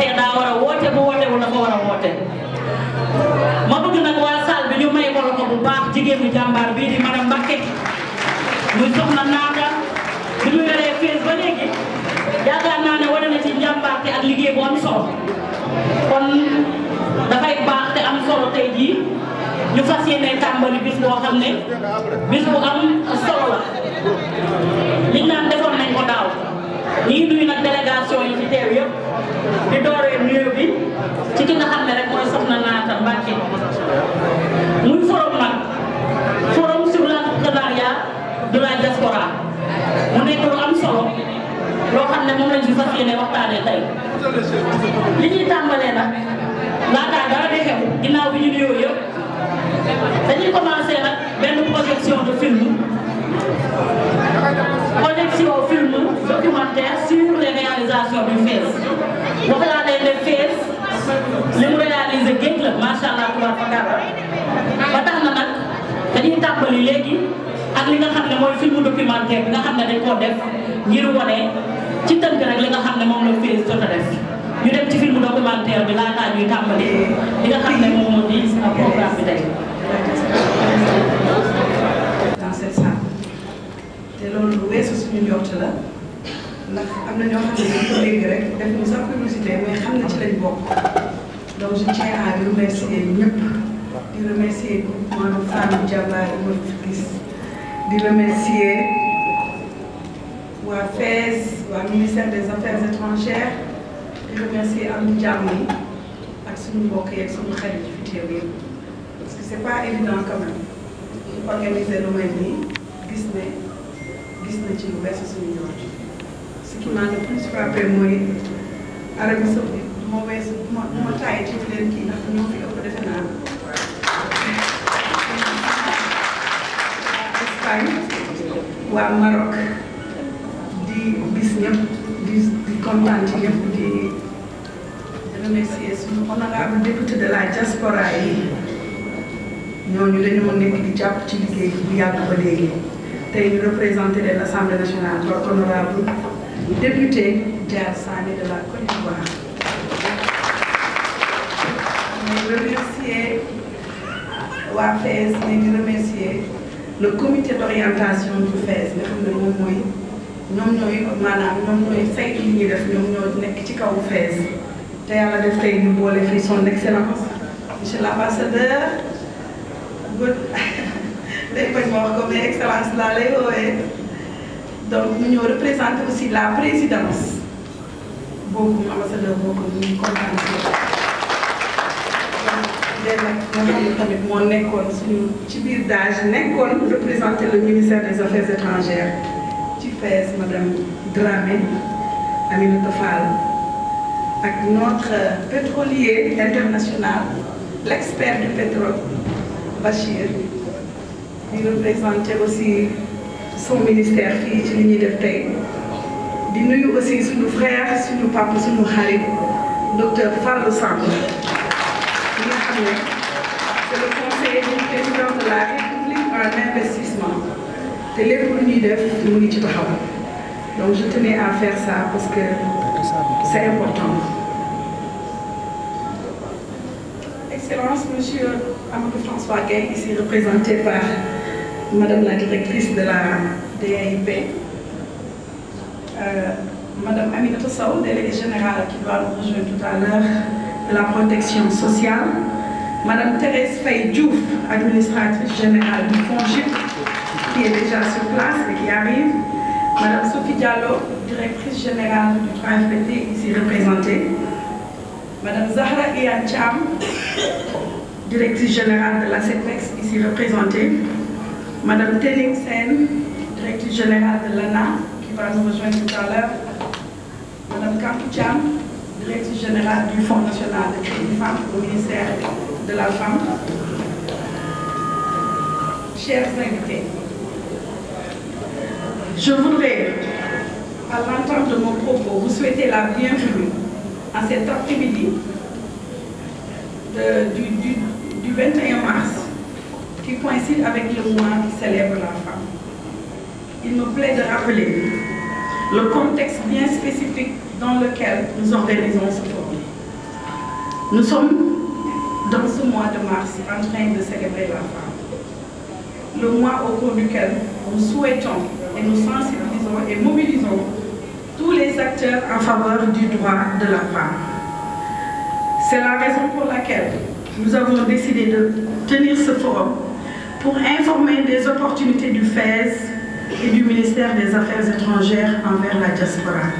wootee daa war a woote bu wootewul dafa war a woote ma bëgg nag waa salle bi ñu may ko loxo bu baax jigéenu jàmbaar bii di madame Mbacké muy soxna Naata bi ñu yoree fees ba léegi yaakaar naa ne wane na ci njàmbaarte ak liggéey bu am solo kon dafay baax te am solo tey jii ñu fas yéene tàmbali bis boo xam ne bis bu am solo la liñ naan defoon nañ ko daaw ñu ngi nuyu nag délégation yi ci teew yëpp di dooree nuyu bi ci ki nga xam ne rek mooy soxna Naata Mbacké muy forum nag forum sur l'entrepreneuriat de la diaspora mu nekk lu am solo loo xam ne moom lañ ci fas yéene waxtaanee tey li ñuy tàmbalee nag laataa dara di xew ginnaaw bi ñu nuyoo yëpp dañuy commencé nag benn projection de film documentaire sur les réalisations du FAISE wax laa leen ne FAISE li mu réalisé géej la macha allah tubaarkalla ba tax na nag dañuy tàmbali léegi ak li nga xam ne mooy film documentaire bi nga xam ne dañ koo def ngir wane ci tënk rek li nga xam ne moom la FAISE jot a def ñu dem ci film documentaire bi laataa ñuy tàmbali li nga xam ne moom moo di programme bi tey. dans cette salle te loolu lu weesu suñu njort la ndax am na ñoo xam ne dañ ko léegi rek def ñu sax publicité mais xam na ci lañ bokk donc je tiens à remercier ñëpp di remercier groupement de femmes Jàmbaar yi ma fi gis di remercier waa FAISE waa ministère des affaires étrangères di remercier am di jàmm yi ak suñu mbokk yeeg suñu xarit yi fi teew yëpp parce que c'est pas évident quand même ñu organiser lu mel nii gis na ci lu weesu suñu njort ce qui m'a le plus frappé mooy Arabie Saoudite moo weesu moo taay ci leen kii ndax ñoo fi ëpp defe naa Espagne waa Maroc di gis ñëpp di kontaan ci ñëpp di remercier suñu honorable député de la diaspora yi ñooñu dañoo nekk di jàpp ci liggéey bu yàgg ba léegi tey ñu représenté de l'Assemblée nationale notre honorable député Diar Sané de la Côte d'Ivoire. Ñu remercier waa FAISE mais ñu remercier le comité d'orientation du FAISE nga xam ne moom mooy ñoom ñooy saytu li ñuy def ñoom ñoo nekk ci kaw FAISE te yàlla def tey ñu boole fii son excellence monsieur l'ambassadeur day bañ ma wax ko mais excellence laa lay woowee donc ñu ñëw représenter aussi la présidence boobu ambassadeur boobu ñu ngi kontaan si léegi nag nga xam ne tamit moo nekkoon suñu ci biir DAGE nekkoon représenter le ministère des affaires étrangères ci FAISE madame Dramé Aminata Fall ak notre pétrolier international l'expert du pétrole Bachir di représenter aussi son ministère fii ci li ñuy def tey di nuyu aussi suñu frère suñu papa suñu xarit docteur Fallou Samb mi nga xam ne c'est le conseiller du président de la République en investissement te lépp lu ñuy def mu ngi ci taxaw donc je tenais à faire ça parce que c'est important. Excellence, Monsieur Amadou François Gueye, ici représenté par Madame la directrice de la DAIP, Madame Aminata Sow, déléguée générale qui doit nous rejoindre tout à l'heure de la protection sociale, Madame Thérèse Faye Diouf, administratrice générale du FONGIP, qui est déjà sur place et qui arrive, Madame Sophie Diallo, directrice générale du 3FPT, ici représentée, Madame Zahra Iyane Thiam, directrice générale de la CEPEX, ici représentée, Madame Tening Sen, directrice générale de l'ANA, qui va nous rejoindre tout à l'heure, Madame Kampou Thiam, directrice générale du Fonds national de crédit femmes au ministère de la Femme. Chers invités, je voudrais, à l'entente de mon propos, vous souhaiter la bienvenue à cet après-midi du 21 mars, qui coïncide avec le mois qui célèbre la femme. Il me plaît de rappeler le contexte bien spécifique dans lequel nous organisons ce forum. Nous sommes dans ce mois de mars en train de célébrer la femme. Le mois au cours duquel nous souhaitons et nous sensibilisons et mobilisons tous les acteurs en faveur du droit de la femme. C'est la raison pour laquelle nous avons décidé de tenir ce forum pour informer des opportunités du FAISE et du ministère des Affaires étrangères envers la diaspora.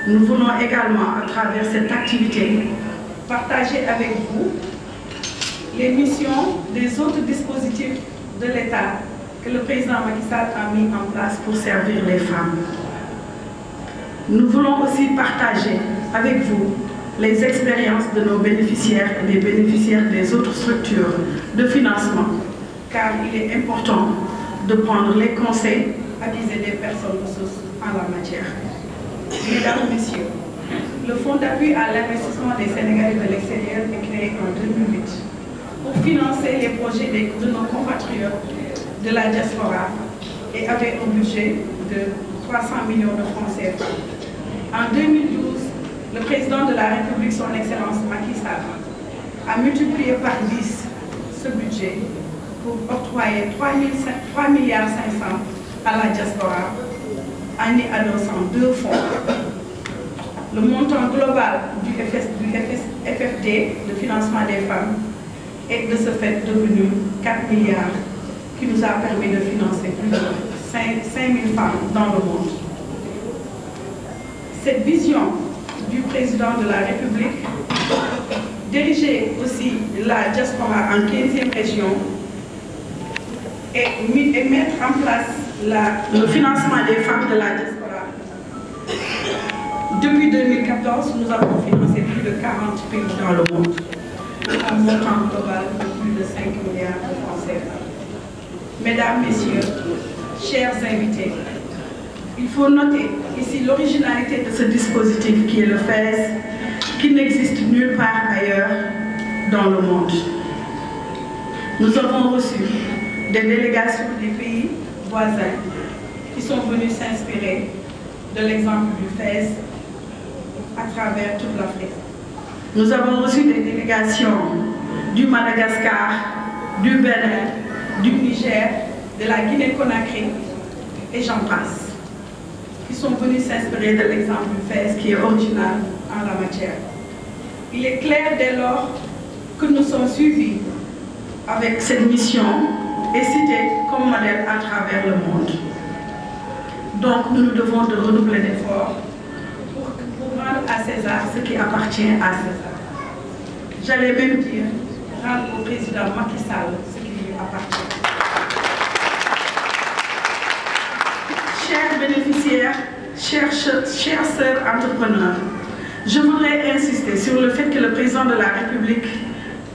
Nous voulons également, à travers cette activité, partager avec vous les missions des autres dispositifs de l'État que le président Macky Sall a mis en place pour servir les femmes. Nous voulons aussi partager avec vous les expériences de nos bénéficiaires et des bénéficiaires des autres structures de financement, car il est important de prendre les conseils avisés des personnes ressources en la matière. Mesdames, Messieurs, le Fonds d'appui à l'investissement des Sénégalais de l'extérieur est créé en 2008 pour financer les projets de nos compatriotes de la diaspora et avait un budget de 300 millions de francs CFA. En 2012, le président de la République, son Excellence Macky Sall, a multiplié par 10 ce budget pour octroyer 3,5 milliards à la diaspora, en y adossant 2 fonds. Le montant global du FFD, le financement des femmes, est de ce fait devenu 4 milliards, qui nous a permis de financer plus de 5 000 femmes dans le monde. Cette vision du président de la République, diriger aussi la diaspora en 15e région et mettre en place le financement des femmes de la diaspora. Depuis 2014, nous avons financé plus de 40 pays dans le monde, un montant global de plus de 5 milliards de francs CFA. Mesdames, Messieurs, chers invités, il faut noter ici l'originalité de ce dispositif qui est le FAISE, qui n'existe nulle part ailleurs dans le monde. Nous avons reçu des délégations des pays voisins qui sont venus s'inspirer de l'exemple du FAISE à travers toute l'Afrique. Nous avons reçu des délégations du Madagascar, du Bénin, du Niger, de la Guinée-Conakry et j'en passe, qui sont venus s'inspirer de l'exemple du FAISE qui est original en la matière. Il est clair dès lors que nous sommes suivis avec cette mission et cités comme modèle à travers le monde. Donc nous devons de redoubler d'efforts pour rendre à César ce qui appartient à César. J'allais même dire rendre au président Macky Sall ce qui lui appartient. Chers bénéficiaires, chers sœurs entrepreneurs, je voudrais insister sur le fait que le président de la République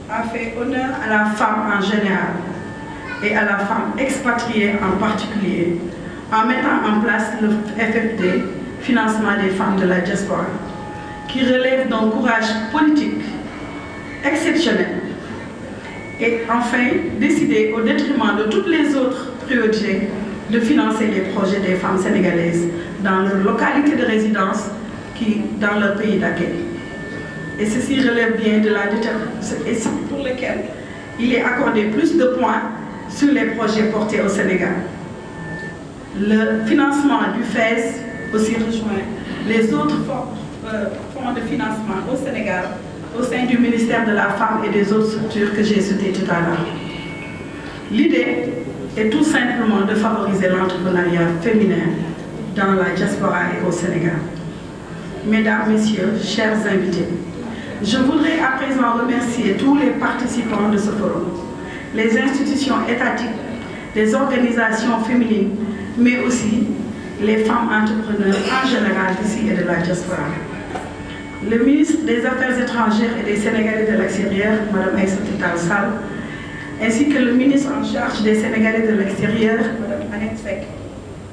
a fait honneur à la femme en général et à la femme expatriée en particulier en mettant en place le FFD, financement des femmes de la diaspora, qui relève d'un courage politique exceptionnel et enfin décidé au détriment de toutes les autres priorités de financer les projets des femmes sénégalaises dans leur localité de résidence dans leur pays d'accueil. Et ceci relève bien de la détermination et c'est pour lequel il est accordé plus de points sur les projets portés au Sénégal. Le financement du FAISE aussi rejoint les autres fonds de financement au Sénégal au sein du ministère de la Femme et des autres structures que j'ai citées tout à l'heure. L'idée est tout simplement de favoriser l'entrepreneuriat féminin dans la diaspora et au Sénégal. Mesdames, Messieurs, chers invités, je voudrais à présent remercier tous les participants de ce forum, les institutions étatiques, les organisations féminines, mais aussi les femmes entrepreneurs en général d'ici et de la diaspora. Le ministre des Affaires étrangères et des Sénégalais de l'extérieur, Mme Aïssatou Tall Sall, ainsi que le ministre en charge des Sénégalais de l'extérieur, Mme Annette Seck,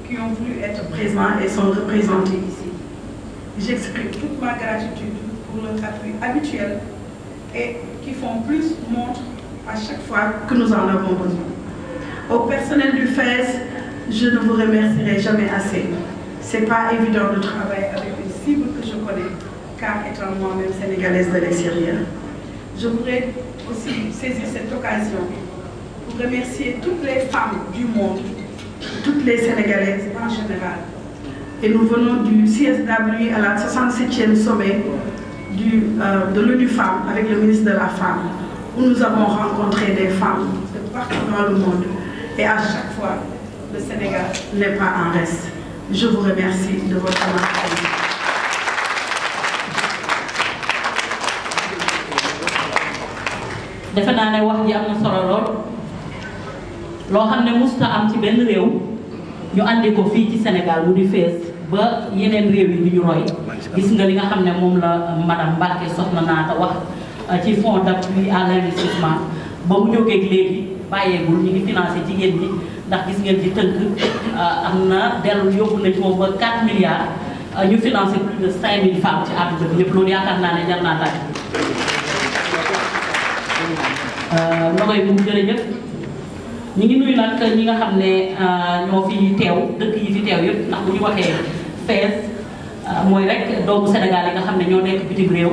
qui ont voulu être présents et sont représentés ici. J'exprime toute ma gratitude pour leur appui habituel et qui font plus montre à chaque fois que nous en avons besoin. Au personnel du FAISE, je ne vous remercierai jamais assez. Ce n'est pas évident de travailler avec une cible que je connais, car étant moi-même sénégalaise de l'extérieur. Je voudrais aussi saisir cette occasion pour remercier toutes les femmes du monde, toutes les Sénégalaises en général. Et nous venons du CSW à la 67e sommet de l'ONU Femmes avec le ministre de la Femme, où nous avons rencontré des femmes de partout dans le monde. Et à chaque fois, le Sénégal n'est pas en reste. Je vous remercie de votre attention. defe naa ne wax ji am na solo lool loo xam ne musta am ci benn réew ñu andi ko fii ci Sénégal mu di fees ba yeneen réew yi ñu roy gis nga li nga xam ne moom la madame Mbacké soxna naata wax ci fonds d'appui à l'investissement ba mu jógeeg léegi bàyyeegul ñu ngi financé jigéen ñi ndax gis ngeen ci tënk am na dellu yóbbu nañ ko ba 4 milliards ñu financé plus de 5000 femmes ci àdduna bi yëpp loolu yaakaar naa ne jar naa laaj. Nogoy bu jërëjëf ñu ngi nuyu nag ñi nga xam ne ñoo fi teew dëkk yi fi teew yëpp ndax bu ñu waxee fees mooy rek doomu Sénégal yi nga xam ne ñoo nekk bitim réew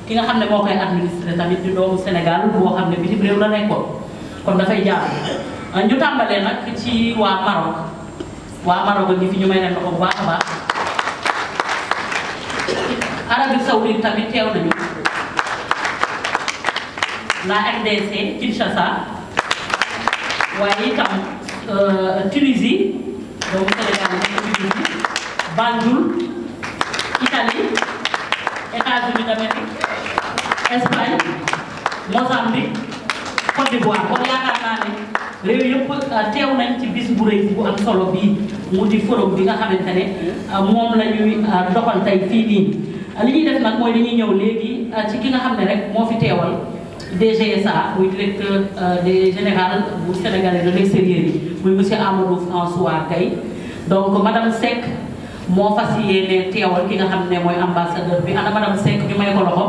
ki nga xam ne moo koy administré tamit di doomu Sénégal boo xam ne bitim réew la nekkoon kon dafay jaar ñu tàmbalee nag ci waa Maroc a ngi fi ñu may leen ko bu baax a baax Arabie Saoudite tamit teew nañu la RDC Kinshasa waaye itam Tunisie doomu Sénégal nekk Tunisie Banjul Italie États-Unis d'Amérique Espagne Mozambique Côte d'Ivoire kon yaakaar naa ne réew yëpp teew nañ ci bis bu rëy bu am solo bii mu di forum bi nga xamante ne moom la ñuy doxal tey fii nii li ñuy def nag mooy dañuy ñëw léegi ci ki nga xam ne rek moo fi teewal DGSA muy directeur général bu Sénégalais de l'extérieur yi muy monsieur Amadou François Gaye donc madame Seck moo fas yéene teewal ki nga xam ne mooy ambassadeur bi ana madame Seck ñu may ko loxo.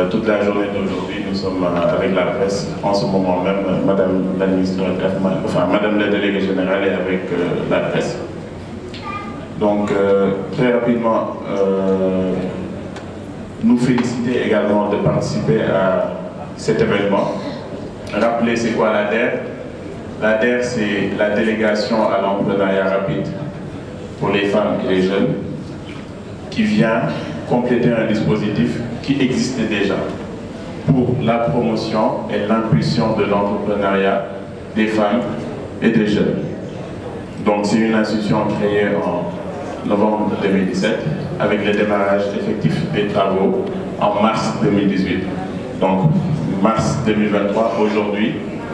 Toute la journée d'aujourd'hui, nous sommes avec la presse. En ce moment même, madame la ministre, enfin madame la déléguée générale est avec la presse. Donc très rapidement, nous féliciter également de participer à cet événement. Rappeler c'est quoi l'ADER? L'ADER, c'est la délégation à l'entrepreneuriat rapide pour les femmes et les jeunes qui vient compléter un dispositif qui existait déjà pour la promotion et l'impulsion de l'entrepreneuriat des femmes et des jeunes. Donc c'est une institution créée en novembre 2017 avec le démarrage effectif des travaux en mars 2018. Donc mars 2023, aujourd'hui,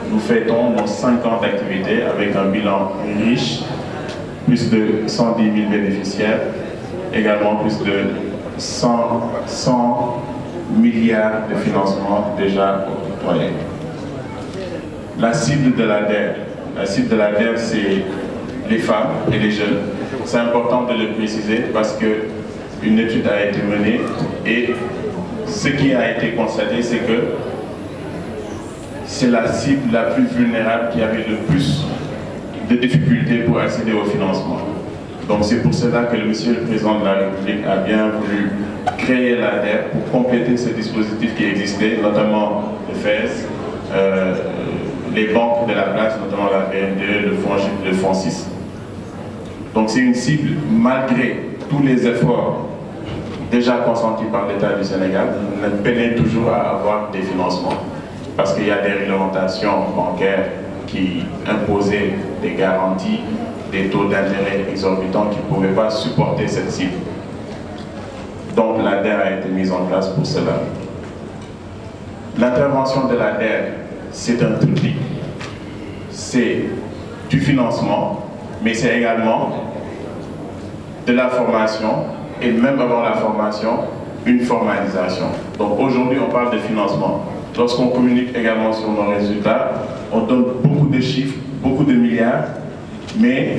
nous fêtons nos 5 ans d'activité avec un bilan riche, plus de 110 000 bénéficiaires, également plus de 100 milliards de financements déjà octroyés. La cible de l'ADER, c'est les femmes et les jeunes. C'est important de le préciser parce qu'une étude a été menée et ce qui a été constaté, c'est que c'est la cible la plus vulnérable qui avait le plus de difficultés pour accéder au financement. Donc c'est pour cela que le Monsieur le Président de la République a bien voulu créer l'ADER pour compléter ce dispositif qui existait, notamment le FES, les banques de la place, notamment la BNDE, le FONGIP, le FONSIS. Donc c'est une cible, malgré tous les efforts déjà consentis par l'État du Sénégal, on peine toujours à avoir des financements. Parce qu'il y a des réglementations bancaires qui imposaient des garanties, des taux d'intérêt exorbitants qui ne pouvaient pas supporter cette cible. Donc l'ADER a été mise en place pour cela. L'intervention de l'ADER, c'est un triptyque. C'est du financement, mais c'est également de la formation, et même avant la formation, une formalisation. Donc aujourd'hui, on parle de financement. Lorsqu'on communique également sur nos résultats, on donne beaucoup de chiffres, beaucoup de milliards, mais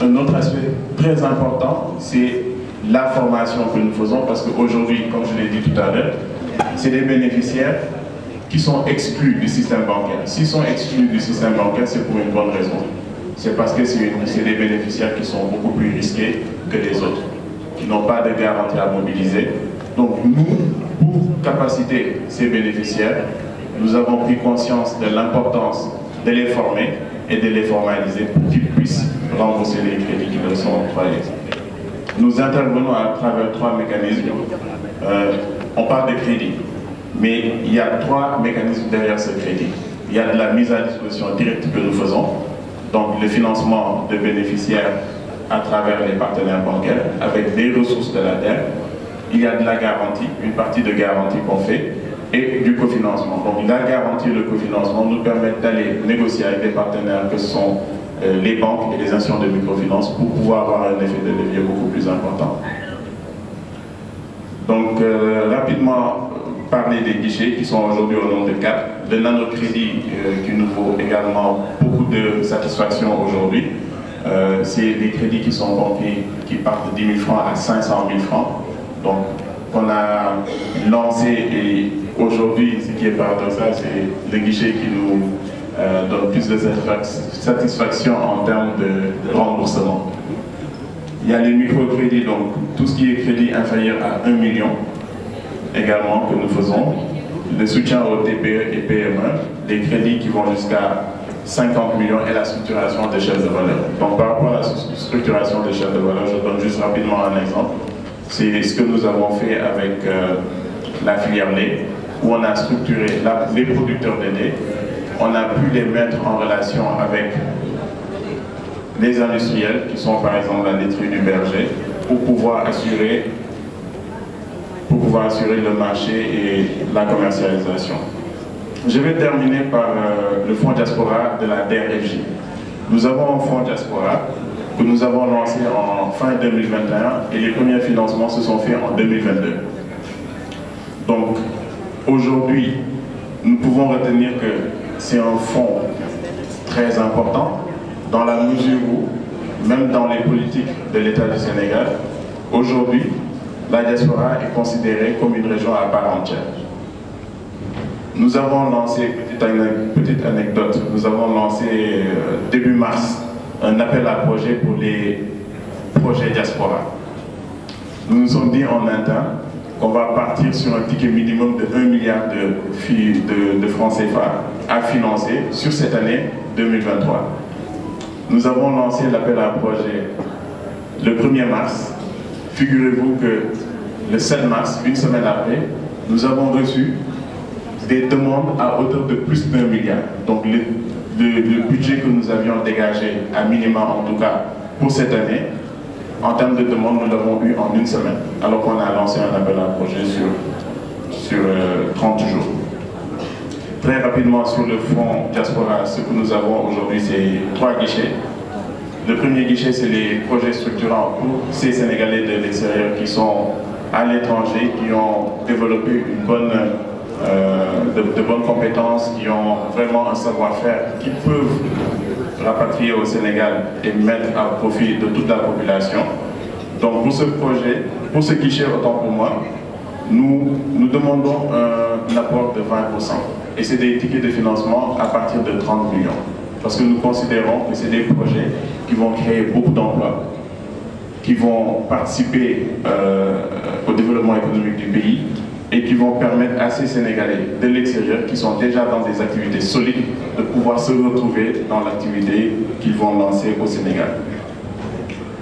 un autre aspect très important, c'est la formation que nous faisons, parce qu'aujourd'hui, comme je l'ai dit tout à l'heure, c'est des bénéficiaires qui sont exclus du système bancaire. S'ils sont exclus du système bancaire, c'est pour une bonne raison. C'est parce que c'est des bénéficiaires qui sont beaucoup plus risqués que les autres, qui n'ont pas de garantie à mobiliser. Donc nous, pour capaciter ces bénéficiaires, nous avons pris conscience de l'importance de les former et de les formaliser pour qu'ils puissent rembourser les crédits qui leur sont octroyés. Nous intervenons à travers 3 mécanismes. On parle de crédit, mais il y a 3 mécanismes derrière ce crédit. Il y a de la mise à disposition directe que nous faisons, donc le financement de bénéficiaires à travers les partenaires bancaires avec des ressources de la DER. Il y a de la garantie, une partie de garantie qu'on fait, et du cofinancement. Donc la garantie et le cofinancement nous permettent d'aller négocier avec des partenaires que sont les banques et les institutions de microfinance pour pouvoir avoir un effet de levier beaucoup plus important. Donc rapidement parler des guichets qui sont aujourd'hui au nombre de 4. Le nanocrédit qui nous vaut également beaucoup de satisfaction aujourd'hui. C'est des crédits qui sont compris, qui partent de 10 000 francs à 500 000 francs. Donc, qu'on a lancé et aujourd'hui, ce qui est paradoxal, c'est le guichet qui nous donne plus de satisfaction en termes de remboursement. Il y a les microcrédits, donc tout ce qui est crédit inférieur à 1 million également que nous faisons. Le soutien aux TPE et PME, des crédits qui vont jusqu'à 50 millions et la structuration des chaînes de valeur. Donc par rapport à la structuration des chaînes de valeur, je donne juste rapidement un exemple. C'est ce que nous avons fait avec la filière lait, où on a structuré les producteurs de lait. On a pu les mettre en relation avec les industriels, qui sont par exemple la laiterie du berger, pour pouvoir assurer le marché et la commercialisation. Je vais terminer par le fonds diaspora de la DRFJ. Nous avons un fonds diaspora que nous avons lancé en fin 2021 et les premiers financements se sont faits en 2022. Donc aujourd'hui, nous pouvons retenir que c'est un fonds très important dans la mesure où, même dans les politiques de l'État du Sénégal, aujourd'hui, la diaspora est considérée comme une région à part entière. Nous avons lancé, petite anecdote, nous avons lancé début mars un appel à projet pour les projets diaspora. Nous nous sommes dit en interne qu'on va partir sur un ticket minimum de 1 milliard de francs CFA à financer sur cette année 2023. Nous avons lancé l'appel à projet le 1er mars. Figurez-vous que le 7 mars, une semaine après, nous avons reçu des demandes à hauteur de plus d'1 milliard. Donc le budget que nous avions dégagé, à minima en tout cas, pour cette année, en termes de demandes, nous l'avons eu en une semaine, alors qu'on a lancé un appel à projet sur 30 jours. Très rapidement, sur le fonds diaspora, ce que nous avons aujourd'hui, c'est 3 guichets. Le premier guichet, c'est les projets structurants pour ces Sénégalais de l'extérieur qui sont à l'étranger, qui ont développé une bonne, de bonnes compétences, qui ont vraiment un savoir-faire, qui peuvent rapatrier au Sénégal et mettre à profit de toute la population. Donc pour ce projet, pour ce guichet, autant pour moi, nous demandons un apport de 20%. Et c'est des tickets de financement à partir de 30 millions. Parce que nous considérons que c'est des projets qui vont créer beaucoup d'emplois, qui vont participer au développement économique du pays et qui vont permettre à ces Sénégalais de l'extérieur qui sont déjà dans des activités solides de pouvoir se retrouver dans l'activité qu'ils vont lancer au Sénégal.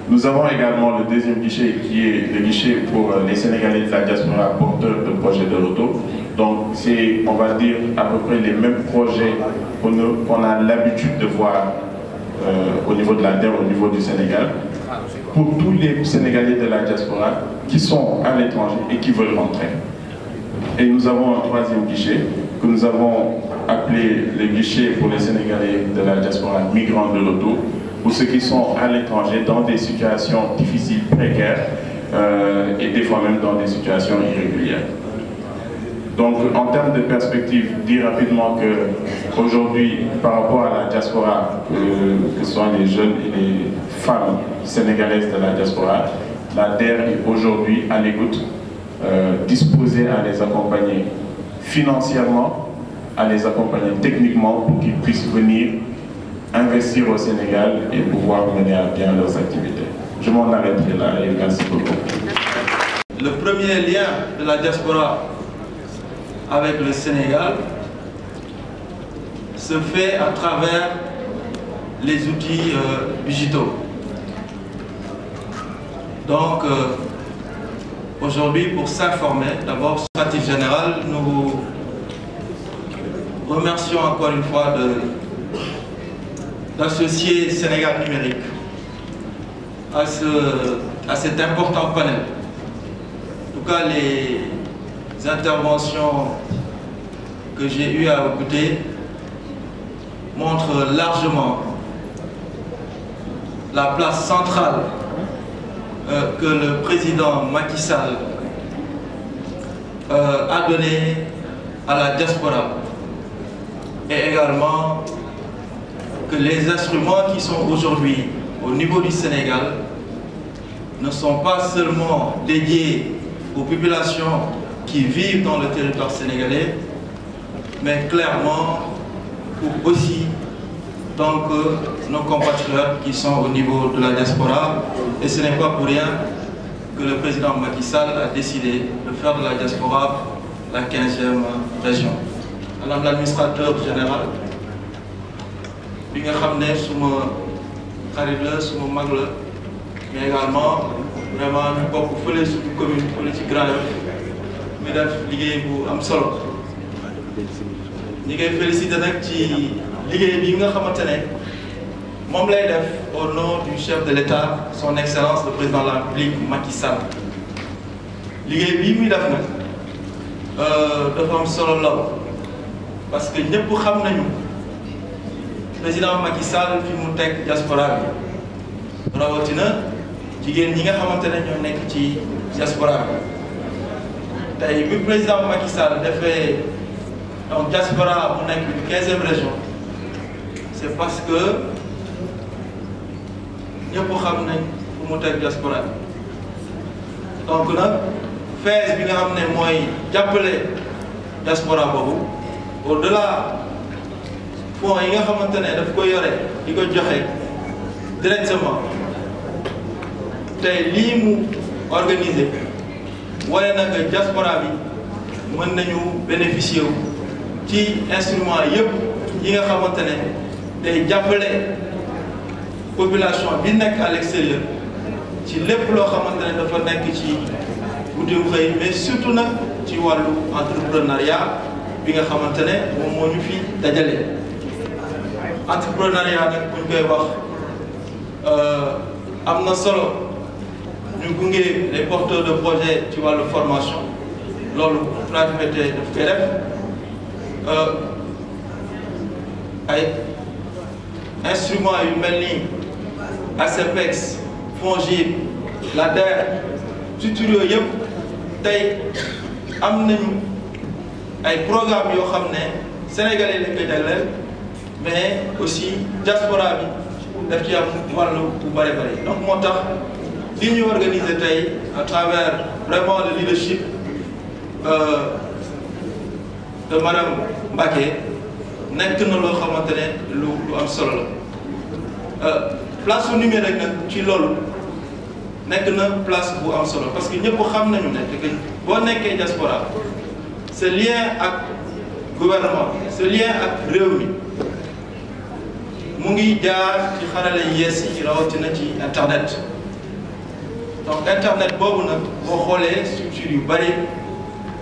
Nous avons également le deuxième guichet qui est le guichet pour les Sénégalais de la diaspora porteurs de projets de retour. Donc c'est, on va dire, à peu près les mêmes projets qu'on a l'habitude de voir au niveau de la DER, au niveau du Sénégal, pour tous les Sénégalais de la diaspora qui sont à l'étranger et qui veulent rentrer. Et nous avons un troisième guichet que nous avons appelé le guichet pour les Sénégalais de la diaspora migrants de retour, pour ceux qui sont à l'étranger dans des situations difficiles, précaires, et des fois même dans des situations irrégulières. Donc en termes de perspective, dire rapidement qu'aujourd'hui, par rapport à la diaspora, que ce soit les jeunes et les femmes sénégalaises de la diaspora, la DER est aujourd'hui à l'écoute, disposée à les accompagner financièrement, à les accompagner techniquement pour qu'ils puissent venir investir au Sénégal et pouvoir mener à bien leurs activités. Je m'en arrêterai là et merci beaucoup. Le premier lien de la diaspora avec le Sénégal se fait à travers les outils digitaux. Donc, aujourd'hui, pour s'informer, d'abord, stratégie générale, nous remercions encore une fois d'associer Sénégal numérique à cet important panel. En tout cas, les interventions que j'ai eu à écouter montrent largement la place centrale que le président Macky Sall a donnée à la diaspora, et également que les instruments qui sont aujourd'hui au niveau du Sénégal ne sont pas seulement dédiés aux populations qui vivent dans le territoire sénégalais, mais clairement pour aussi donc nos compatriotes qui sont au niveau de la diaspora. Et ce n'est pas pour rien que le président Macky Sall a décidé de faire de la diaspora la 15e région. Madame l'administrateur général, bi nga xam ne suma xarit la suma mag la, mais également vraiment ñu bokk fële suñu commune fële ci Grand Yoff mi def liggéey bu am solo. ñi ngay félicité nag ci liggéey bi nga xamante ne moom lay def au nom du chef de l'État, son excellence le président de la République Macky Sall. liggéey bii muy def nag dafa am solo lool parce que ñëpp xam nañu président Macky Sall fi mu teg diaspora bi, rawatina jigéen ñi nga xamante ne ñoo nekk ci diaspora bi. tey bi président Macky Sall defee donc diaspora mu nekk une 15e région, c'est parce que ñëpp xam nañ fu mu teg diaspora bi. donc nag FAISE bi nga xam ne mooy jàppale diaspora boobu, au-delà fonds yi nga xamante ne daf ko yore di ko joxe directement, tey lii mu organisé wane na que diaspora bi mën nañu bénéficier wu ci instrument yëpp yi nga xamante ne day jàppale population bi nekk à l'extérieur ci lépp loo xamante ne dafa nekk ci wutum xëy, mais surtout nag ci wàllu entrepreneuriat bi nga xamante ne moom moo ñu fi dajale. entrepreneuriat nag buñ koy wax am na solo ñu gunge les porteurs de projet ci wàllu formation, loolu gratuité daf koy def. ay instruments yu mel ni ACPEX, FONGIP, LADER, surtout yooyu yëpp tey am nañu ay programmes yoo xam ne sénégalais lañ koy jagleel, mais aussi diaspora bi daf ci am wàllu bu bëri bëri. donc moo tax li ñu organiser tey à travers vraiment le leadership de madame Mbacké nekk na loo xamante ne lu am solo la. place su numérique nag ci loolu nekk na place bu am solo parce que ñëpp xam nañu ne que boo nekkee diaspora, ce lien ak gouvernement, ce lien ak réew mi mu ngi jaar ci xarale yees yi rawatina ci internet. donc internet boobu nag boo xoolee structure yu bari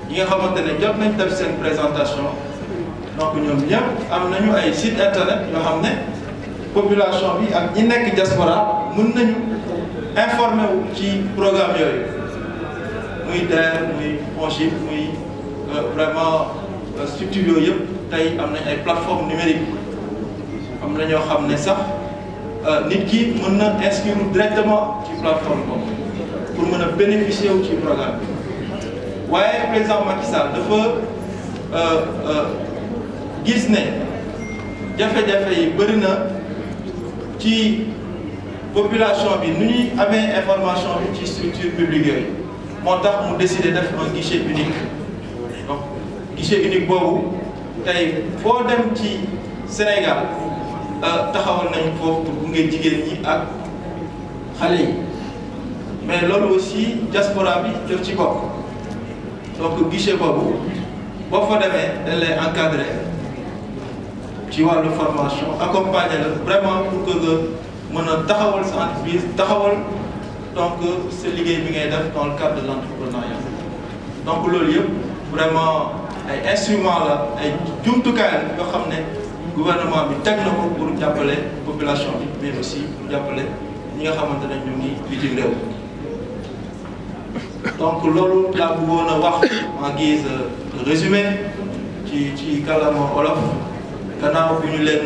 yi nga xamante ne jot nañ def seen présentation, donc ñoom ñëpp am nañu ay site internet yoo xam ne population bi ak ñi nekk diaspora mën nañu informer wu ci programme yooyu, muy DER muy FONGIP muy vraiment structure yooyu yëpp tey am nañ ay plateformes numériques. am na ñoo xam ne sax nit ki mën na inscrire directement ci plateforme boobu pour mën a bénéficier wu ci programme bi. waaye président Macky Sall dafa gis ne jafe-jafe yi bëri na ci population bi nu ñuy amee information bi ci structure publique yooyu, moo tax mu décidé def un guichet unique. donc guichet unique boobu tey foo dem ci Sénégal taxawal nañ foofu pour gunge jigéen ñi ak xale yi, mais loolu aussi diaspora bi def ci bokk. donc guichet boobu boo fa demee dañ lay encadrer ci wàllu formation accompagner la vraiment pour que nga mën a taxawal sa entreprise taxawal donc sa liggéey bi ngay def dans le cadre de l'entrepreneuriat. Donc loolu yëpp vraiment ay instruments la ay jumtukaay la yoo xam ne gouvernement bi teg na ko pour jàppale population bi mais aussi pour jàppale ñi nga xamante ne ñu ngi bitim réew. Donc loolu laa bëggoon a wax en guise de résumé ci kàllaama wolof gannaaw bi ñu leen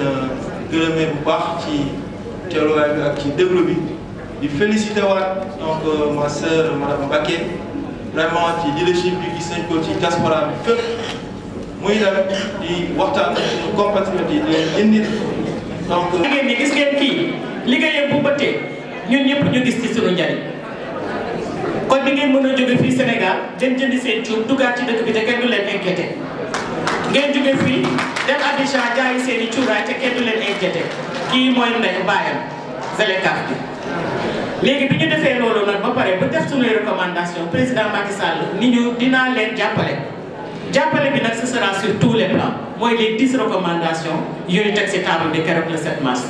gërëmee bu baax ci teeluwaay bi ak ci déglu bi di félicité waat donc ma sœur madame Mbacké vraiment ci leadership bi gis nañ ko ci diaspora bi fépp muy dem di waxtaan ak suñu compatriotes yi di leen indi donc. ngeen ni gis ngeen kii liggéeyam bu bëttee ñun ñëpp ñu gis ci suñu njariñ kon di ngeen mën a jóge fii Sénégal dem jëndi seen cuub duggaat ci dëkk bi te kenn du leen inquiété ngeen jóge fii dem Abidjan jaayi seen i cuuraay te kenn du leen inquiété kii mooy ndey baayam Zelekaf bi. léegi bi ñu defee loolu nag ba pare ba def suñuy recommandation président Macky Sall ni ñu dinaa leen jàppale bi nag ce sera sur tous les plans mooy les 10 recommandations yu ñu teg ci table bi keroog le 7 mars.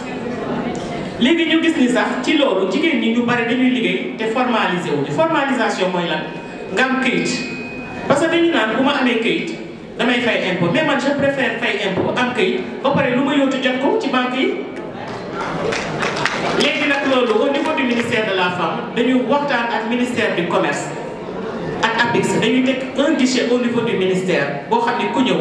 léegi ñu gis ni sax ci loolu jigéen ñi ñu bari dañuy liggéey te formalisé wu formalisation mooy lan nga am këyit parce que dañu naan bu ma amee këyit damay fay impôt mais man je préfère fay impôt am këyit ba pare lu ma yóotu jot ko ci banque yi. léegi nag loolu au niveau du ministère de la femme dañu waxtaan ak ministère du commerce ak APIX dañuy teg un guichet au niveau du ministère boo xam ni ku ñëw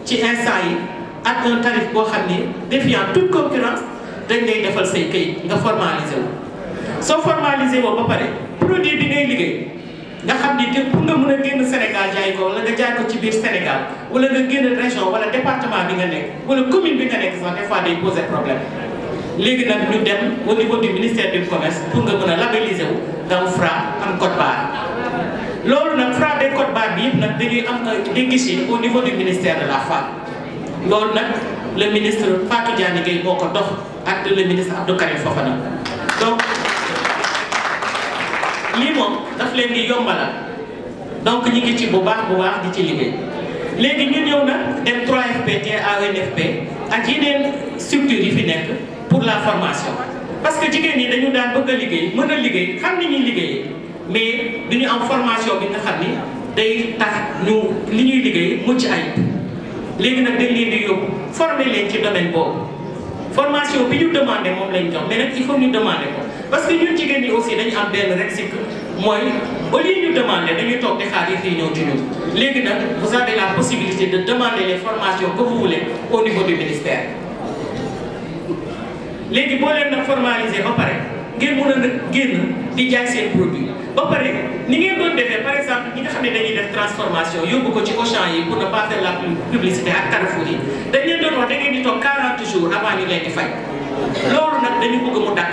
ci instant yi ak un tarif boo xam ni défiant toute concurrence dañ lay defal say këyit nga formalisé wu. soo formalisé woo ba pare produit bi ngay liggéey nga xam ni pour nga mën a génn Sénégal jaay ko wala nga jaay ko ci biir Sénégal wala nga génn région wala département bi nga nekk wala commune bi nga nekk sax des fois day poser problème. léegi nag ñu dem au niveau du ministère du commerce pour nga mën a labelliser wu nga am Fra am code barre loolu nag Fra des code barre bi yëpp nag dañuy am des guichets au niveau du ministère de la femme loolu nag le ministre Fatou Diagne Gueye moo ko dox ak le ministre Abdou Karim Fofana donc lii moom daf leen di yombalal donc ñu ngi ci bu baax di ci liggéey léegi ñu ñëw nag dem 3FPT à ONFP ak yeneen structures yi fi nekk pour la formation parce que jigéen ñi dañu daan bëgg a liggéey mën a liggéey xam ni ñuy liggéeyee mais duñu am formation bi nga xam ni day tax ñu li ñuy liggéey mucc ayib léegi nag dañ leen di yóbbu former leen ci domaine boobu formation bi ñu demandé moom lañ jox mais nag il faut ñu demander ko parce que ñun jigéen ñi aussi dañu am benn rek cycle mooy au lieu ñu demander dañuy toog di xaar yi fii ñëw ci ñun léegi nag vous avez la possibilité de demander les formations que vous voulez au niveau du ministère. léegi boo leen nag formalisé ba pare ngeen mën a nag génn di jaay seen produit ba pare ni ngeen doon defee par exemple ñi nga xam ne dañuy def transformation yóbbu ko ci Auchan yi pour ne pas faire la publicité ak Carrefour yi dañ leen doon wax da ngeen di toog 40 jours avant ñu leen di fay loolu nag dañu bëgg mu dakk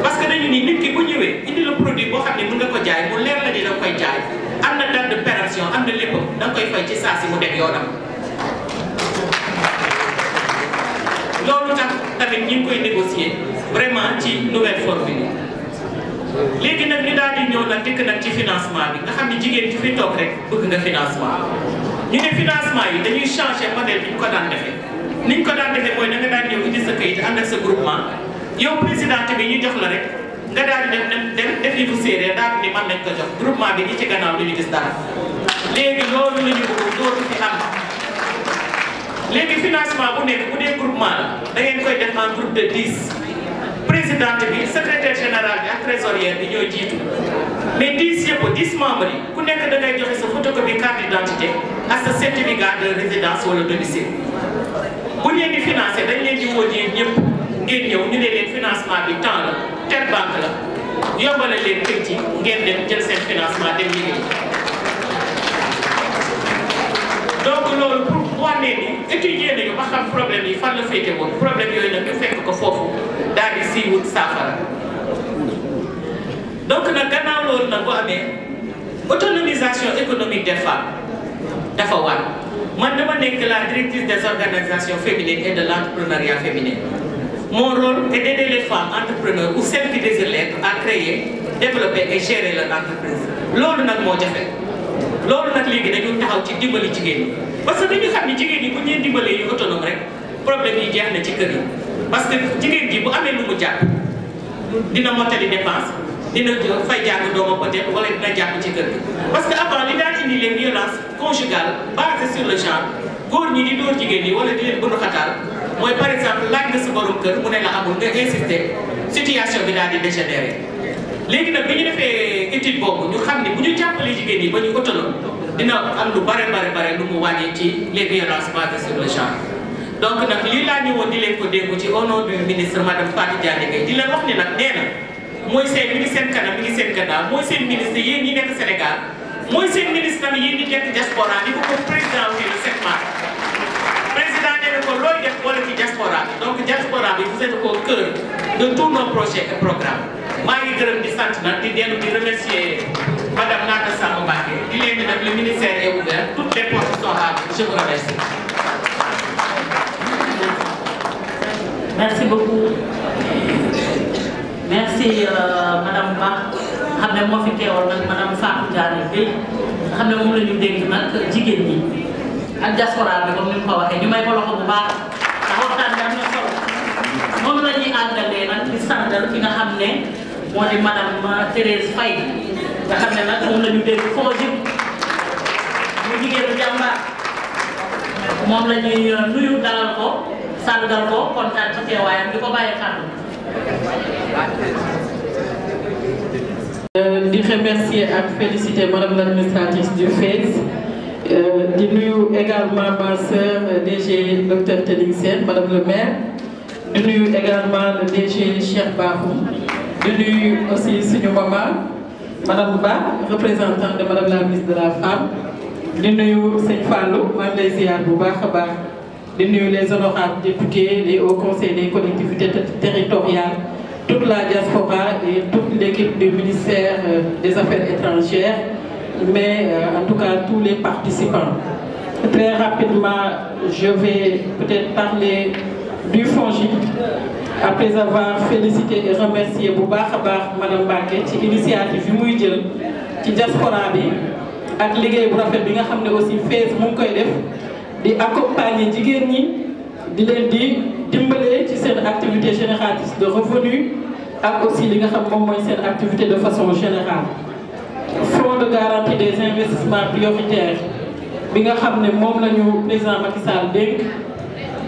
parce que dañu ni nit ki bu ñëwee indi la produit boo xam ne mën nga ko jaay mu leer la ni da nga koy jaay am na date de péremption am na lépp da nga koy fay ci saa si mu dem yoonam. loolu tax tamit ñu ngi koy négocier vraiment ci nouvelle formule léegi nag ñu daal di ñëw nag dikk nag ci financement bi nga xam ne jigéen ci fi toog rek bëgg nga financement ñu ne financement yi dañuy changer modèle bi ñu ko daan defee ni ñu ko daan defee mooy da nga daan ñëw indi sa kayit ànd ak sa groupement yow présidente bi ñu jox la rek nga daal di dem def li bu séeréer daal ni man lañ ko jox groupement bi ñi ci gannaaw du ñu gis dara léegi loolu la ñu bëgg dootu fi am. léegi financement bu nekk bu dee groupement la da ngeen koy def en groupe de 10 présidente bi secrétaire général bi ak trésorière bi ñooy jiitu mais 10 yëpp 10 membres yi ku nekk da ngay joxe sa photocopie carte d'identité ak sa certificat de résidence wala domicile. bu ñu leen di financé dañ leen di woo ñëpp ngeen ñëw ñu ne leen financement bi temps la telle banque la yombale leen kër ci ngeen dem jël seen financement dem liggéey donc loolu pour wane ni étudier nañu ba xam problème yi fan la féete woon problème yooyu nag ñu fekk ko foofu daal di siy wut saafara donc nag gannaaw loolu nag bu amee autonomisation économique des femmes dafa war man dama nekk la directrice des organisations féminines et de l'entrepreneuriat féminin mon rôle est d'aider les femmes entrepreneurs ou celles qui désirent l'être à créer développer et gérer leur entreprise loolu nag moo jafe loolu nag léegi dañu taxaw ci dimbali jigéen ñi parce que dañu xam ni jigéen ñi bu ñu leen dimbalee yu autonome rek problème yi jeex na ci kër yi parce que jigéen ji bu amee lu mu jàpp dina mottali dépense dina fay jàng doomam peut-être wala dina jàpp ci kër gi parce que avant li daan indi les violences conjugales basées sur le genre góor ñi di dóor jigéen ñi wala di leen bëgg xataal mooy par exemple laaj nga sa borom kër mu ne la amul nga insister situation bi daal di dégénérer léegi nag bi ñu defee étude boobu ñu xam ne bu ñu jàppalee jigéen ñi ba ñu autonome dina am lu bare lu mu wàññi ci les violences basées sur le genre. donc nag lii laa ñëwoon di leen ko dénku ci au nom du ministre madame Fatou Diané Gaye di leen wax ni nag nee na mooy seen mi ngi seen kanam mi ngi seen gannaaw mooy seen ministre yéen ñi nekk Sénégal mooy seen ministre tamit yéen ñi nekk diaspora ni ko ko président wi le 7 mars président nee na ko looy def boole ci diaspora bi donc diaspora bi vous êtes au cœur de tous nos projets et programmes maa ngi gërëm di sant nag di dellu di remercier madame Nata Samb Mbacké di leen di nag le ministère est ouvert toutes les portes sont à vous je vous remercie. Merci beaucoup. Merci madame Ba xam ne moo fi teewal nag madame Fatou Diané Gaye nga xam ne moom la ñu dénk nag jigéen ñi ak diaspora bi comme ni mu ko waxee ñu may ko loxo bu baax ndax waxtaan bi am na solo moom la ñuy àndalee nag di santal ki nga xam ne moo di madame Thérèse Faye nga xam ne nag moom la ñu dénk FONGIP mu jigéenu jàmbaar moom la ñuy nuyu dalal ko sargal ko kontaan ci teewaayam di ko bàyyi kàddu. di remercier ak féliciter madame l'administratrice du FES di nuyu également ma sœur DG docteur Tening Sène madame le maire di nuyu également le DG Cheikh Bakhoum di nuyu aussi suñu maman madame Ba représentante de madame la ministre de la femme di nuyu sëñ Fallou maa ngi lay ziar bu baax a baax di nuyu les honorables députés les hauts conseils des collectivités territoriales toute la diaspora et toute l'équipe du ministère des Affaires étrangères, mais en tout cas tous les participants. Très rapidement, je vais peut-être parler du FONGIP après avoir félicité et remercié bu baax a baax madame Mbacké ci initiative yi muy jël ci diaspora bi ak liggéey bu rafet bi nga xam ne aussi FES mu ngi koy def di accompagner jigéen ñi di leen di dimbale ci seen activité génératrice de revenus ak aussi li nga xam moom mooy seen activité de façon générale. Fonds de garantie des investissements prioritaires bi nga xam ne moom la ñu président Macky Sall dénk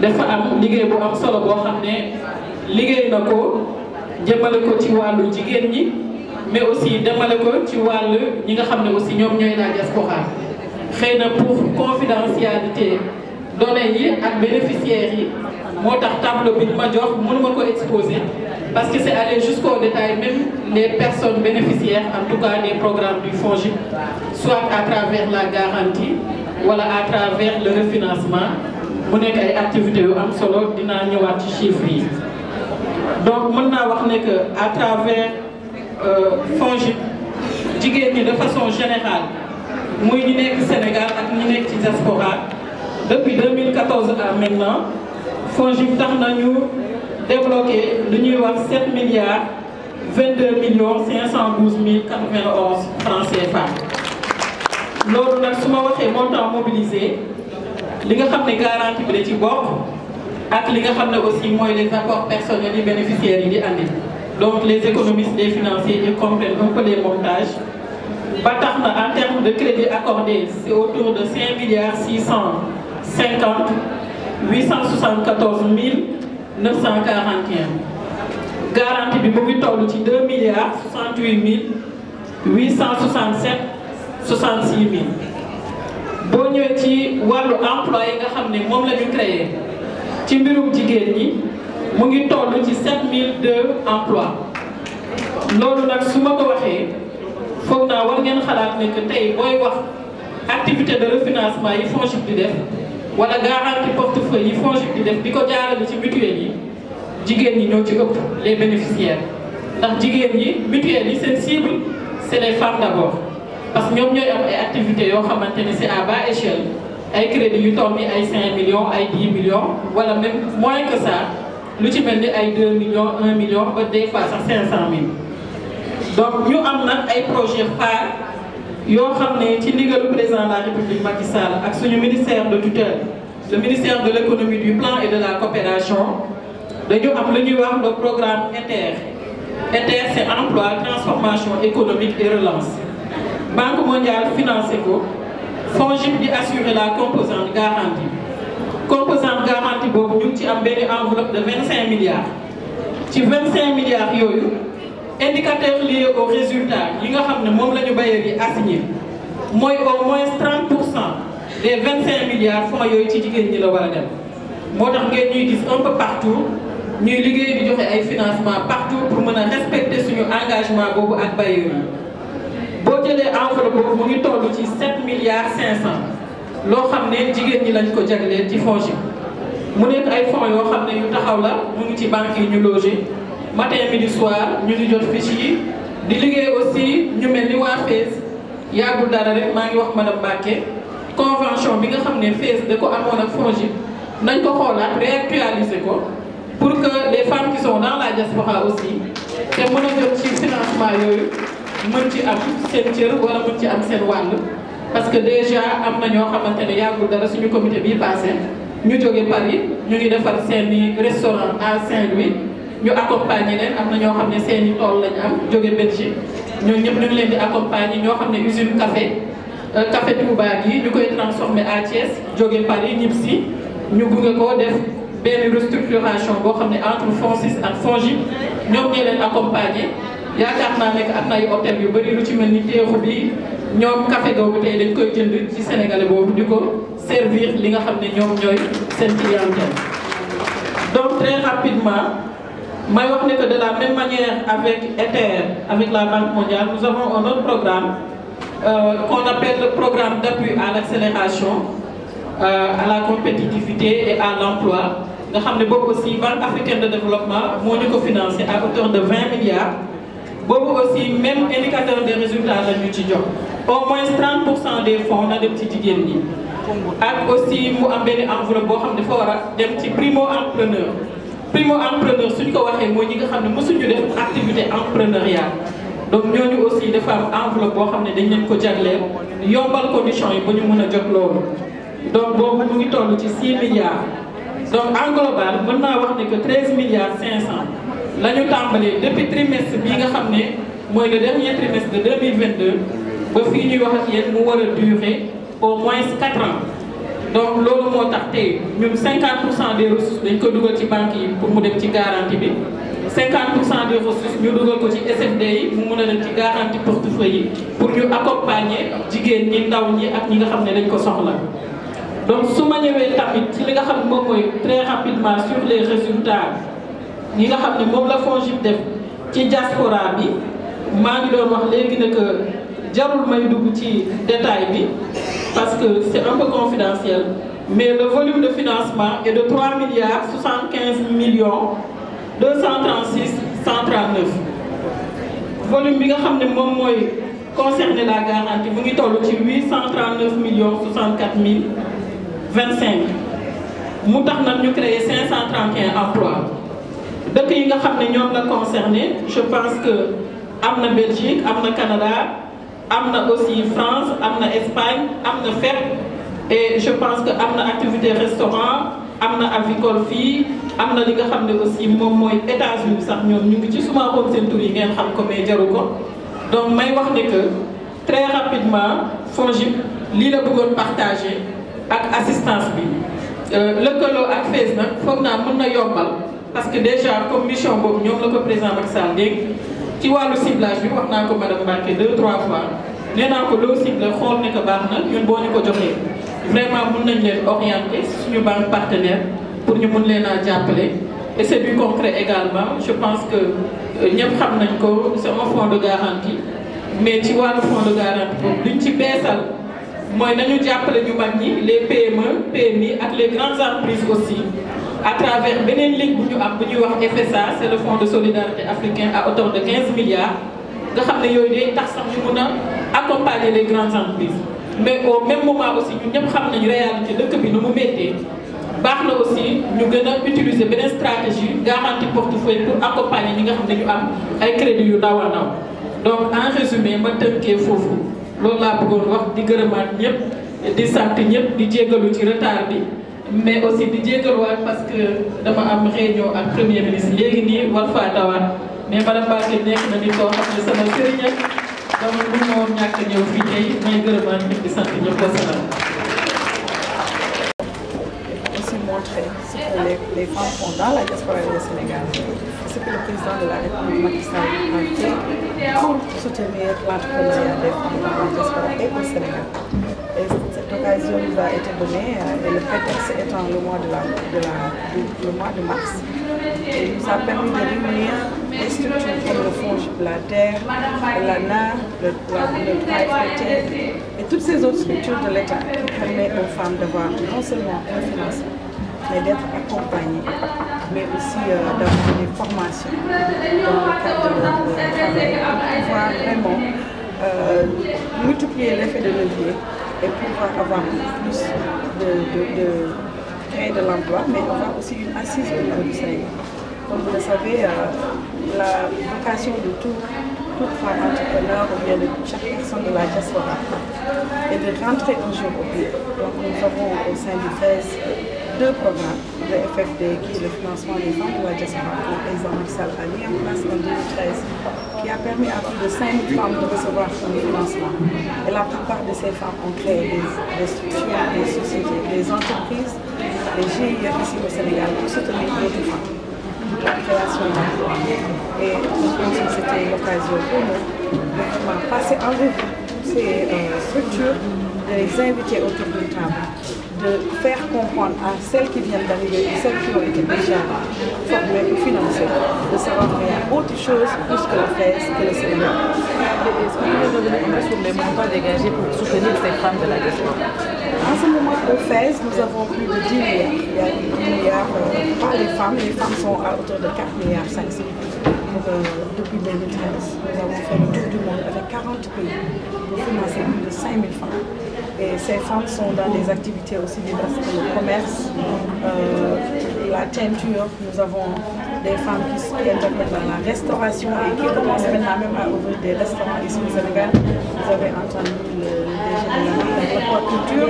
dafa am liggéey bu am solo boo xam ne liggéey na ko jëmale ko ci wàllu jigéen ñi mais aussi demale ko ci wàllu ñi nga xam ne aussi ñoom ñooy la diaspora xëy na pour confidentialité données yi ak bénéficiaires yi moo tax tableau bi ñu ma jox mënuma ko exposer parce que c'est allé jusqu'au détail même les personnes bénéficiaires en tout cas des programmes du FONGIP soit à travers la garantie wala à travers le refinancement mu nekk ay activités yu am solo dinaa ñëwaat ci chiffres yi. donc mën naa wax ne que à travers FONGIP jigéen ñi de façon générale muy ñi nekk Sénégal ak ñi nekk ci diaspora depuis 2014 à maintenant FONGIP tax nañu débloqué lu ñuy wax 7 milliards 22 millions 512 091 francs CFA. loolu nag su ma waxee montant mobilisé li nga xam ne garantie bi da ci bokk ak li nga xam ne aussi mooy les apports personnels yi bénéficiaires yi di andi donc les économistes les financiers ils comprennent un peu les montages ba tax na en termes de crédit accordé c'est autour de 5 milliards 650 874 941 garantie bi mu ngi toll ci 2 milliards 68 867 66 000 boo ñëwee ci wàllu emploi yi nga xam ne moom la ñu créé ci mbirum jigéen ñi mu ngi toll ci 7002 emplois loolu nag su ma ko waxee foog naa war ngeen xalaat ne que tey booy wax activité de refinancement yi FONGIP di def wala garantie portefeuille yi FONGIP di def di ko jaarale ci mutuelle yi jigéen ñi ñoo ci ëpp les bénéficiaires ndax jigéen ñi mutuelle yi seen cible c'est les femmes d'abord parce que ñoom ñooy am ay activités yoo xamante ne c'est à bas échelle ay crédits yu toll ni ay 5 millions ay 10 millions wala même moins que ça lu ci mel ni ay 2 millions 1 million ba des fois sax 500 000 donc ñu am nag ay projets phares yoo xam ne ci ndigalu président de la République Macky Sall ak suñu ministère de tutelle le ministère de l'économie, du plan et de la coopération dañu am lu ñuy wax le programme ETER. ETER c'est emploi, transformation économique et relance. Banque mondiale financé ko FONGIP di assurer la composante garantie. Composante garantie boobu ñu ngi ci am benn enveloppe de 25 milliards. ci 25 milliards yooyu indicateurs liés aux résultats yi nga xam ne moom la ñu bailleurs yi assigné mooy au moins 30% des 25 milliards fonds yooyu ci jigéen ñi la war a dem. moo tax ngeen ñuy gis un peu partout ñuy liggéey di joxe ay financement partout pour mën a respecter suñu engagement boobu ak bailleurs yi. boo jëlee enveloppe boobu mu ngi toll ci 7 milliards 500 loo xam ne jigéen ñi lañ ko jagleel ci FONGIP mu nekk ay fonds yoo xam ne yu taxaw la mu ngi ci banques yi ñu logé matin midi soir ñu ngi jot fiche yi di liggéey aussi ñu mel ni waa FAISE yàggul dara rek maa ngi wax madame Mbacké convention bi nga xam ne FAISE da ko amoon ak FONGIP nañ ko xoolaat réactualiser ko pour que les femmes qui sont dans la diaspora aussi te mën a jot ci financement yooyu mën ci am seen cër wala mën ci am seen wàll parce que déjà am na ñoo xamante ne yàggul dara suñu comité bii passé ñu jóge Paris ñu ngi defar seeni restaurant à Saint-Louis ñu accompagner leen am na ñoo xam ne seeni tool lañ am jóge Belgique ñooñu ñëpp ñu ngi leen di accompagner ñoo xam ne usine café Touba gi ñu koy transformer à Thiès jóge Paris ñib si ñu gunge ko def benn restructuration boo xam ne entre FONSIS ak FONGIP ñoom ñoo leen accompagner yaakaar naa ne am na ay hôtel yu bëri lu ci mel ni teexu bi ñoom café googu tey dañ koy jënd ci sénégalais boobu di ko servir li nga xam ne ñoom ñooy seen clientèle. Donc très rapidement may wax ne que de la même manière avec ETER, avec la Banque mondiale, nous avons un autre programme qu'on appelle le programme d'appui à l'accélération, à la compétitivité et à l'emploi. nga xam ne boobu aussi Banque africaine de développement moo ñu ko financé à hauteur de 20 milliards. boobu aussi même indicateur des résultats la ñu ci jox au moins 30% des fonds na dem ci jigéen ñi ak aussi mu am benn enveloppe boo xam ne dafa war a dem ci primo entrepreneur suñ ko waxee mooy ñi nga xam ne mësuñu def activité entrepreneuriale donc ñooñu aussi dafa am enveloppe boo xam ne dañ leen ko jagleel yombal conditions yi ba ñu mën a jot loolu donc boobu mu ngi toll ci 6 milliards donc en global mën naa wax ne que 13 milliards 500 la ñu tàmbalee depuis trimestre bii nga xam ne mooy le dernier trimestre de 2022 ba fii ñuy wax ak yéen mu war a durer au moins 4 ans donc loolu moo tax tey ñun 50% des ressources dañ ko dugal ci banque yi pour mu dem ci garantie bi 50% des ressources ñu dugal ko ci SFD yi mu mën a dem ci garantie portefeuille yi pour ñu accompagner jigéen ñi ndaw ñi ak ñi nga xam ne dañ ko soxla. donc su ma ñëwee tamit ci li nga xam ne moom mooy très rapidement sur les résultats yi nga xam ne moom la FONGIP def ci diaspora bi maa ngi doon wax léegi ne que jarul may dugg ci détail bi parce que c'est un peu confidentiel mais le volume de financement est de 3 milliards 75 millions 236 139 volume bi nga xam ne moom mooy concerné la garantie mu ngi toll ci 839 millions 64 mille 25 mu tax nag ñu créé 531 emplois dëkk yi nga xam ne ñoom la concerné je pense que am na Belgique am na Canada am na aussi France am na Espagne am na FEP et je pense que am na activité restaurant am na avicole fii am na li nga xam ne aussi moom mooy États-Unis sax ñoom ñu ngi ci suma xool seen tur yi ngeen xam ko mais jaru ko donc may wax ne que très rapidement FONGIP lii la bëggoon partager ak assistance bi lëkkaloo ak FAISE nag foog naa mën na yombal parce que déjà comme mission boobu ñoom la ko président Macky Sall dégg ci wàllu ciblage bi wax naa ko madame Mbacké 2-3 fois nee naa ko loo cible xool ne ko baax na ñun boo ñu ko joxee vraiment mën nañ leen orienter suñu banque partenaire pour ñu mën leen a jàppale et c'est du concret également je pense que ñëpp xam nañ ko c'est un fonds de garantie mais ci wàllu fonds de garantie boobu duñ ci beesal mooy nañu jàppale ñu mag ñi les PME PMI ak les grandes entreprises aussi à travers beneen ligne bu ñu am bu ñuy wax FSA c'est le fonds de solidarité africain à hauteur de 15 milliards nga xam ne yooyu day tax sax ñu mun a accompagner les grandes entreprises mais au même moment aussi ñun ñëpp xam nañu réalité dëkk bi nu mu méttee baax na aussi ñu gën a utiliser beneen stratégie garantie portefeuille pour accompagner ñi nga xam ne ñu am ay crédits yu ndaw a ndaw donc en résumé ma tënkee foofu loolu laa bëggoon wax di gërëmaat ñëpp di sant ñëpp di jéggalu ci retard bi mais aussi di jéggaluwaat parce que dama am réunion ak premier ministre léegi nii war faa dawaat mais madame Mbacké nekk na nit koo xam ne sama sëriñ ak dama lu ma woon ñàkk ñëw fii tey may gërëmaat ñëpp di sant ñëpp wasalaam. Aussi montrer ce que les femmes font dans la diaspora du Sénégal, ce que le président de la République Macky Sall a fait pour soutenir l'entrepreneuriat des femmes dans la diaspora et au Sénégal. Et cette occasion nous a été donnée, et le prétexte étant le mois de mars. Et nous a permis de réunir des structures comme le Fonds la Terre, l'ANA, le TRIFT et toutes ces autres structures de l'État qui permettent aux femmes d'avoir non seulement un financement, mais d'être accompagnées, mais aussi d'avoir des formations dans le cadre de leur travail pour pouvoir vraiment multiplier l'effet de levier et pouvoir avoir plus de créer de l'emploi, mais avoir aussi une assise au niveau du Sénégal. Comme vous le savez, la vocation de toute femme entrepreneur ou bien de chaque personne de la diaspora est de rentrer un jour au pays. Donc nous avons au sein du FES deux programmes, le FFD qui est le financement des femmes de la diaspora, que le président Macky Sall a mis en place en 2013, qui a permis à plus de 5 000 femmes de recevoir son financement. Et la plupart de ces femmes ont créé des structures, des sociétés, des entreprises, des GIE ici au Sénégal pour soutenir d'autres femmes. La création d'emplois. Et je pense que c'était l'occasion pour nous de vraiment passer en revue ces structures, de les inviter autour d'une table, de faire comprendre à celles qui viennent d'arriver et celles qui ont été déjà formées ou financées, de savoir qu'il y a autre chose plus que la FES, que le Sénégal. Est-ce que vous pouvez revenir un peu sur les montants dégagés pour soutenir ces femmes de la diaspora? En ce moment, au FES, nous avons plus de 10 milliards. Il y a 10 milliards par les femmes sont à hauteur de 4,5 milliards. Depuis 2013, nous avons fait le tour du monde avec 40 pays pour financer plus de 5 000 femmes. Et ces femmes sont dans des activités aussi diverses que le commerce, la teinture. Nous avons des femmes qui interviennent dans la restauration et qui commencent maintenant même à ouvrir des restaurants ici au Sénégal. Vous avez entendu le DG de l'aquaculture.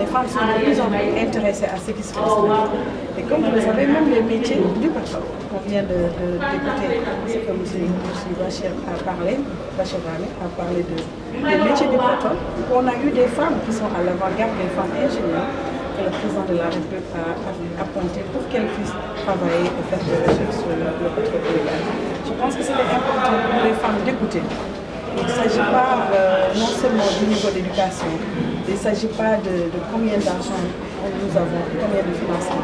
Les femmes sont de plus en plus intéressées à ce qui se passe au Sénégal. Et comme vous le savez, même les métiers du pétrole, on vient d'écouter ce que M. Bachir a parlé, des métiers du pétrole. On a eu des femmes qui sont à l'avant-garde, des femmes ingénieurs que le président de la République a appointé pour qu'elles puissent travailler et faire des recherches sur le pétrole illégal. Je pense que c'est important pour les femmes d'écouter. Il ne s'agit pas non seulement du niveau d'éducation, il ne s'agit pas de combien d'argent nous avons, combien de financement,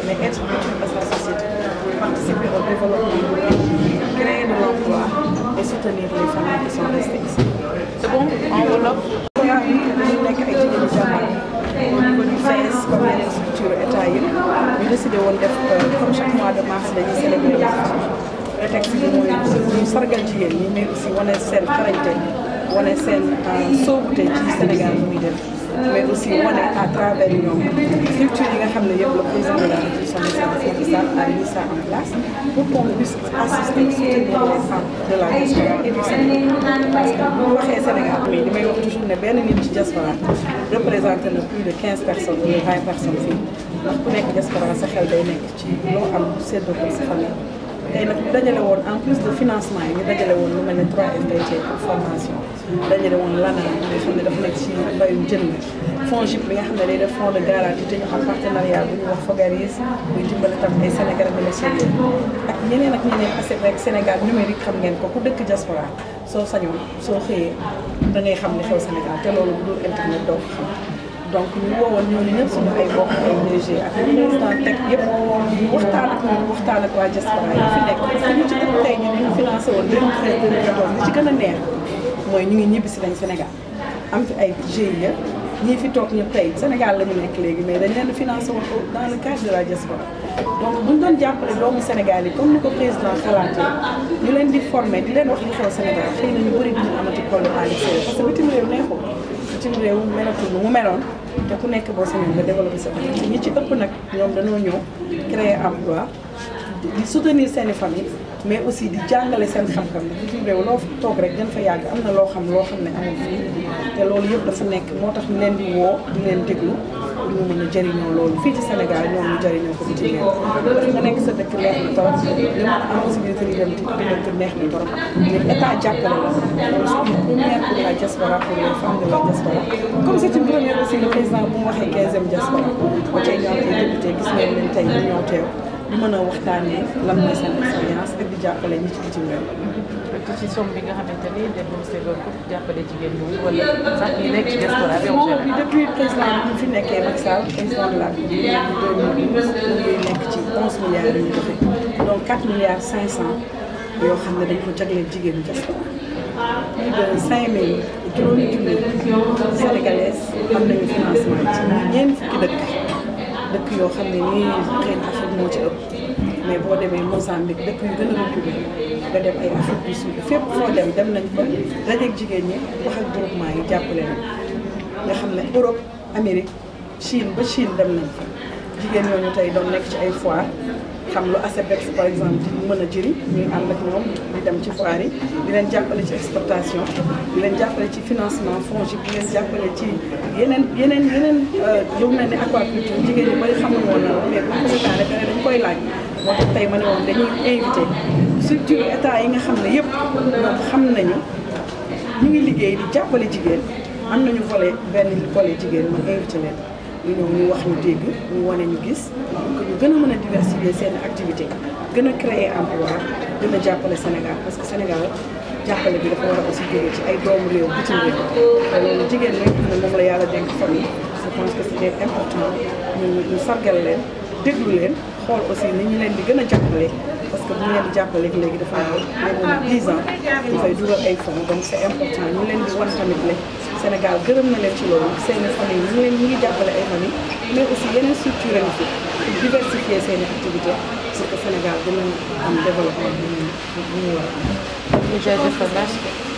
mais être utile à sa société, participer au développement, créer de l'emploi et soutenir les familles qui sont restées ici. C'est bon? En Wolof? Au niveau du FES, comme les structures État yi ñu décidé woon def comme chaque mois de mars dañuy célébrer la femme. Prétexte bi mooy ñu sargal jigéen ñi mais aussi wane seen xarañte wane seen soobute ci Sénégal muy def mais aussi wane à travers ñoom structure yi nga xam ne yëpp le président de la République son excellence Macky Sall a mis ça en place pour qu'on puisse assister soutenir les femmes de la diaspora et du Sénégal. Parce que bu ñu waxee Sénégal mais li may wax toujours ne benn nit ci diaspora représenté na plus de 15 personnes ou 20 personnes fii ndax ku nekk diaspora sa xel day nekk ci loo am séddoo ko sa famille. tey nag ñu dajale woon en plus de financement yi ñu dajale woon lu mel ne 3FPT pour formation dajale woon l'ANA nga xam ne dafa nekk ci mbayum jën mi FONGIP bi nga xam ne day def fonds de garantie te ñu am partenariat bu ñu wax Fogaris muy dimbali tam ay Sénégalais bénéficiaires ak ñeneen ak Sénégal numérique xam ngeen ko ku dëkk diaspora soo sañoon soo xëyee da ngay xam li xew Sénégal te loolu bu dul internet doo xam donc ñu woowoon ñooñu ñëpp suñu ay bokk ay DG ak président teg yëpp ñu waxtaan ak ñoom waxtaan ak waa diaspora yi fi nekk parce que ñu ci ëpp tey ñu ngi financé woon 2013 2014 li ci gën a neex mooy ñu ngi ñibbisi nañ Sénégal am fi ay GIE ñii fi toog ñëpp tey Sénégal la ñu nekk léegi mais dañ leen di financé woon dans le cadre de la diaspora donc bu ñu doon jàppale doomu Sénégal yi comme ni ko président xalaatee ñu leen di formé di leen wax li xew Sénégal xëy na ñu bëri duñu amati problème à l'extérieur parce que bitim réew neexul bitim réew melatul nu mu meloon te ku nekk boo sañoon nga développé sa bopp ñi ci ëpp nag ñoom dañoo ñëw créer emploi di soutenir seeni famille mais aussi di jàngale seen xam-xam bi bitim réew loo toog rek gën fa yàgg am na loo xam ne amul fii te loolu yëpp dafa nekk moo tax ñu leen di woo di leen déglu pour ñu mën a jëriñoo loolu fii ci Sénégal ñoom ñu jëriñoo ko bitim réew parce que nga nekk sa dëkk neex na torop li ma am possibilité di dem di dëkk neex na torop mais état jàppale la loolu c'est une première pour la diaspora pour les femmes de la diaspora comme c'est une première aussi le président bu mu waxee 15e diaspora ba tey ñoo koy député gis ngeen leen tey ñu ñoo teew di mën a waxtaanee lan mooy seen expérience ak di jàppale ñi ci bitim réew. ci somme bi nga xamante ni dépensé nga ko jàppale jigéen ñi wala sax ñi nekk ci diaspora bi. bi depuis président bi fi nekkee Macky Sall président de la République ñu ngi nekk ci 11 milliards yu ñu joxe donc 4 milliards 500 yoo xam ne dañ ko jagleel jigéen ñi diaspora. plus de 5000 juróomi junni sénégalaises am nañu financement ci ñeent fukki dëkk yoo xam ne nii xëy na Afrique moo ci ëpp mais boo demee Mozambique dëkk yu gën a reculé nga dem ay Afrique du Sud fépp foo dem nañ fa dajeeg jigéen ñi wax ak groupement yi jàppale leen nga xam ne Europe Amérique Chine ba Chine dem nañ fa jigéen ñooñu tey doon nekk ci ay foire xam lu ASEPEX par exemple di mën a jëriñ ñuy ànd ak ñoom di dem ci foire yi di leen jàppale ci exportation di leen jàppale ci financement FONGIP di leen jàppale ci yeneen lu mel ni aquaculture jigéen ñi bari xamul woon na mais bu ko dañ koy laaj moo tax tey ma ne woon dañuy invité structure état yi nga xam ne yëpp ñoom xam nañu ñu ngi liggéey di jàppale jigéen am nañu benn volet jigéen ma invité leen ñu ñëw ñu wax ñu dégg ñu wane ñu gis que ñu gën a mën a diversifier seen activité gën a créer emploi gën a jàppale Sénégal parce que Sénégal jàppale bi dafa war a aussi jóge ci ay doomu réew bitim réew te loolu jigéen ñi nga xam ne moom la yàlla dénk famille je pense que c'était important ñu sargal leen déglu leen xool aussi ni ñu leen di gën a jàppale parce que bu ñu leen di jàppale léegi dafa am 10 ans dafay dugal ay fonds donc c'est important ñu leen di wan tamit ne Sénégal gërëm na leen ci loolu seen famille ñu ngi jàppale ay famille mais aussi yeneen structure yi fi pour diversifier seen activité pour que Sénégal gën a am développement bu ñu war a am.